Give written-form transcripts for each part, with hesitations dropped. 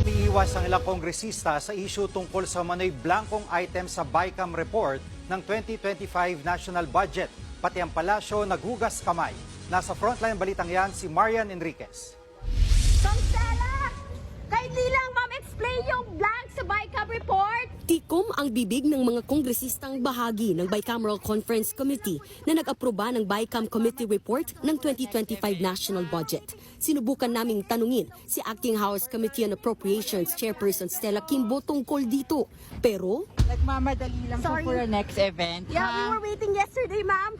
Umiiwas ang ilang kongresista sa issue tungkol sa manoy blankong item sa BICAM report ng 2025 national budget. Pati ang palasyo naghugas kamay. Nasa frontline balitang yan si Marian Enriquez. Constella! Kindly lang, ma'am, explain yung blank sa BICAM report. Tikom ang bibig ng mga kongresistang bahagi ng Bicameral Conference Committee na nag-aproba ng BICAM Committee Report ng 2025 National Budget. Sinubukan naming tanungin si Acting House Committee on Appropriations Chairperson Stella Kimbo tungkol dito. Pero Nagmamadali lang po Sorry. for the next event. Yeah, we were waiting yesterday, ma'am.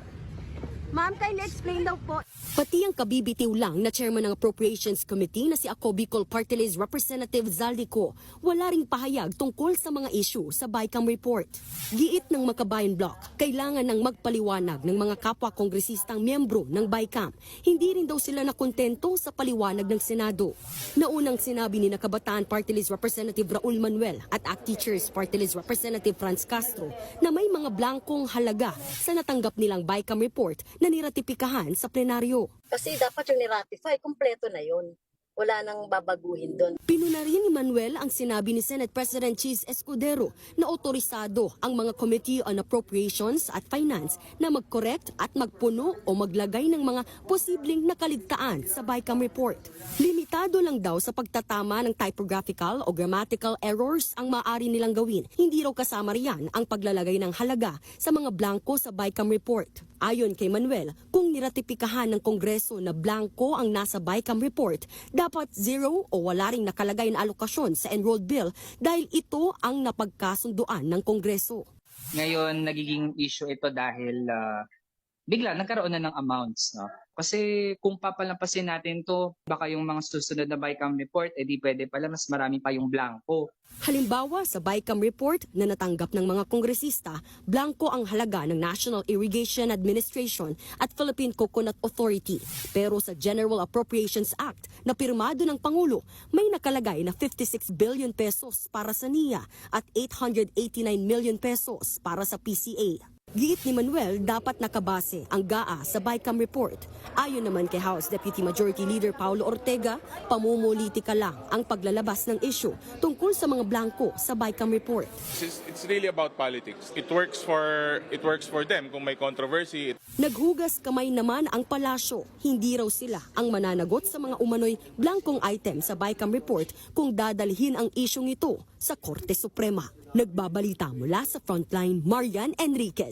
Ma'am, kindly explain daw po. pati ang kabibitiw lang na chairman ng Appropriations Committee na si Ako Bicol Party List Representative Zaldico, wala ring pahayag tungkol sa mga issue sa BICAM report. Giit ng Makabayan Bloc, kailangan ng magpaliwanag ng mga kapwa kongresistang miyembro ng BICAM. Hindi rin daw sila nakontento sa paliwanag ng Senado. Naunang sinabi ni Kabataan Party List Representative Raul Manuel at ACT Teachers Party List Representative Franz Castro na may mga blankong halaga sa natanggap nilang BICAM report na niratipikahan sa plenaryo. Kasi dapat yung ni-ratify, kumpleto na yun. Wala nang babaguhin doon. Pinuna rin ni Manuel ang sinabi ni Senate President Cheese Escudero na otorisado ang mga Committee on Appropriations at Finance na mag-correct at magpuno o maglagay ng mga posibleng nakaligtaan sa BICAM report. Limitado lang daw sa pagtatama ng typographical o grammatical errors ang maaari nilang gawin. Hindi raw kasama riyan ang paglalagay ng halaga sa mga blanko sa BICAM report. Ayon kay Manuel, kung niratipikahan ng Kongreso na blanko ang nasa BICAM report, dapat zero o wala ring nakalagay na alokasyon sa enrolled bill dahil ito ang napagkasunduan ng Kongreso. Ngayon, nagiging issue ito dahil bigla nagkaroon na ng amounts. No? Kasi kung papalampasin natin to, baka yung mga susunod na BICAM report, di pwede pala mas marami pa yung blanco. Halimbawa, sa BICAM report na natanggap ng mga kongresista, blanko ang halaga ng National Irrigation Administration at Philippine Coconut Authority. Pero sa General Appropriations Act na pirmado ng Pangulo, may nakalagay na 56 billion pesos para sa NIA at 889 million pesos para sa PCA. Giit ni Manuel, dapat nakabase ang GAA sa BICAM report. Ayon naman kay House Deputy Majority Leader Paulo Ortega, pamumulitika lang ang paglalabas ng issue tungkol sa mga blanko sa BICAM report. It's really about politics. It works for them kung may controversy. Naghugas kamay naman ang palasyo. Hindi raw sila ang mananagot sa mga umano'y blankong item sa BICAM report kung dadalhin ang isyong ito sa Korte Suprema. Nagbabalita mula sa Frontline, Marian Enriquez.